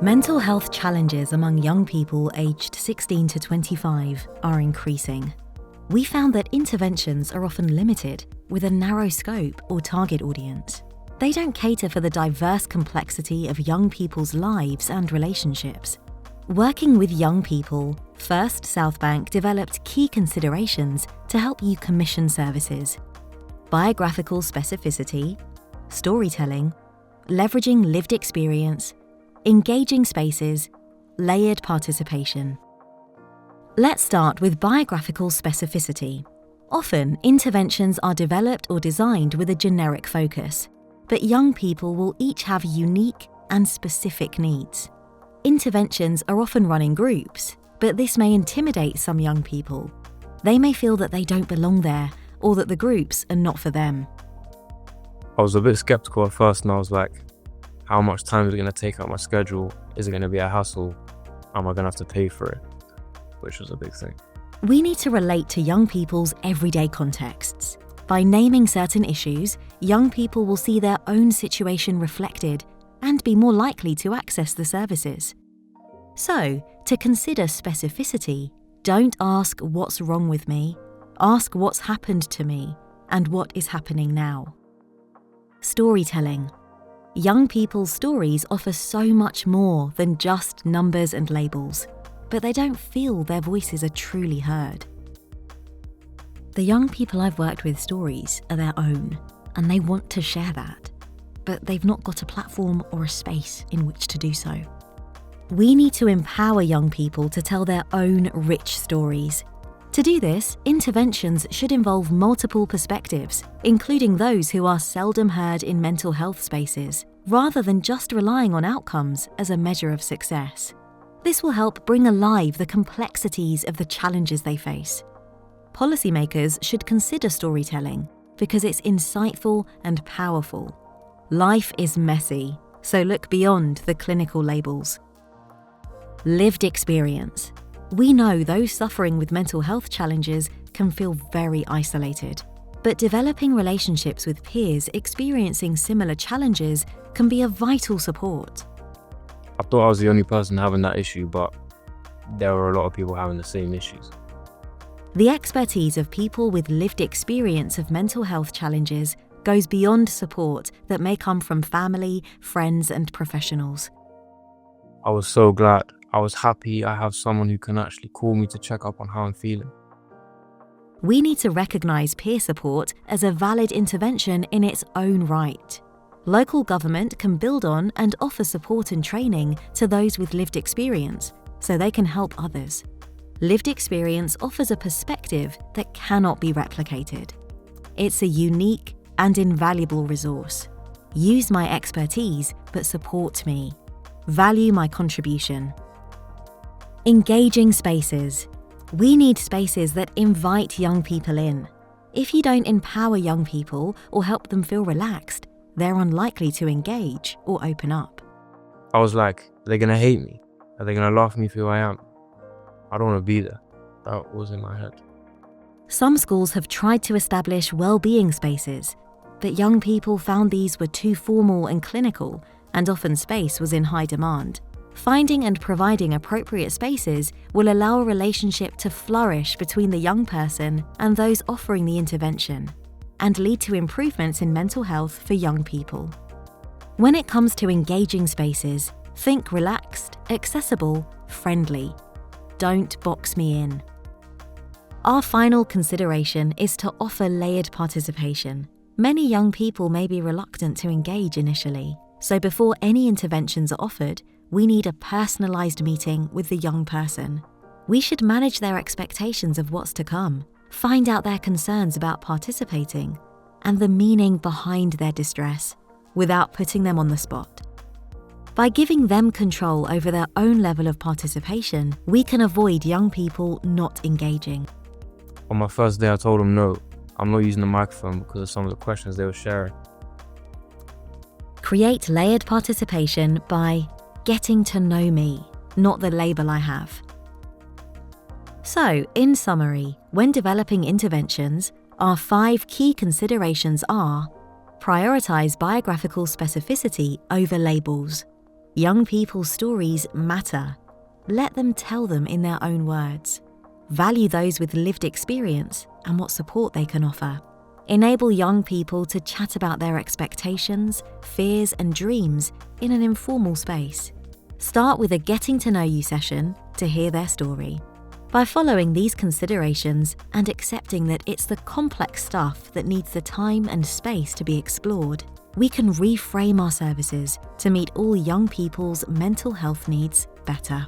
Mental health challenges among young people aged 16 to 25 are increasing. We found that interventions are often limited, with a narrow scope or target audience. They don't cater for the diverse complexity of young people's lives and relationships. Working with young people, First South Bank developed key considerations to help you commission services: biographical specificity, storytelling, leveraging lived experience, engaging spaces, layered participation. Let's start with biographical specificity. Often, interventions are developed or designed with a generic focus, but young people will each have unique and specific needs. Interventions are often run in groups, but this may intimidate some young people. They may feel that they don't belong there or that the groups are not for them. I was a bit skeptical at first, and I was like, how much time is it going to take out my schedule? Is it going to be a hassle? Am I going to have to pay for it? Which was a big thing. We need to relate to young people's everyday contexts. By naming certain issues, young people will see their own situation reflected and be more likely to access the services. So, to consider specificity, don't ask what's wrong with me, ask what's happened to me and what is happening now. Storytelling. Young people's stories offer so much more than just numbers and labels, but they don't feel their voices are truly heard. The young people I've worked with stories are their own, and they want to share that, but they've not got a platform or a space in which to do so. We need to empower young people to tell their own rich stories. To do this, interventions should involve multiple perspectives, including those who are seldom heard in mental health spaces, rather than just relying on outcomes as a measure of success. This will help bring alive the complexities of the challenges they face. Policymakers should consider storytelling because it's insightful and powerful. Life is messy, so look beyond the clinical labels. Lived experience. We know those suffering with mental health challenges can feel very isolated, but developing relationships with peers experiencing similar challenges can be a vital support. I thought I was the only person having that issue, but there were a lot of people having the same issues. The expertise of people with lived experience of mental health challenges goes beyond support that may come from family, friends, and professionals. I was so glad. I was happy I have someone who can actually call me to check up on how I'm feeling. We need to recognise peer support as a valid intervention in its own right. Local government can build on and offer support and training to those with lived experience so they can help others. Lived experience offers a perspective that cannot be replicated. It's a unique and invaluable resource. Use my expertise, but support me. Value my contribution. Engaging spaces. We need spaces that invite young people in. If you don't empower young people or help them feel relaxed, they're unlikely to engage or open up. I was like, are they going to hate me? Are they going to laugh at me for who I am? I don't want to be there. That was in my head. Some schools have tried to establish well-being spaces, but young people found these were too formal and clinical, and often space was in high demand. Finding and providing appropriate spaces will allow a relationship to flourish between the young person and those offering the intervention, and lead to improvements in mental health for young people. When it comes to engaging spaces, think relaxed, accessible, friendly. Don't box me in. Our final consideration is to offer layered participation. Many young people may be reluctant to engage initially, so before any interventions are offered, we need a personalised meeting with the young person. We should manage their expectations of what's to come, find out their concerns about participating, and the meaning behind their distress, without putting them on the spot. By giving them control over their own level of participation, we can avoid young people not engaging. On my first day, I told them no, I'm not using the microphone because of some of the questions they were sharing. Create layered participation by getting to know me, not the label I have. So, in summary, when developing interventions, Our 5 key considerations are: prioritize biographical specificity over labels. Young people's stories matter. Let them tell them in their own words. Value those with lived experience and what support they can offer. Enable young people to chat about their expectations, fears, and dreams in an informal space. Start with a getting to know you session to hear their story. By following these considerations and accepting that it's the complex stuff that needs the time and space to be explored, we can reframe our services to meet all young people's mental health needs better.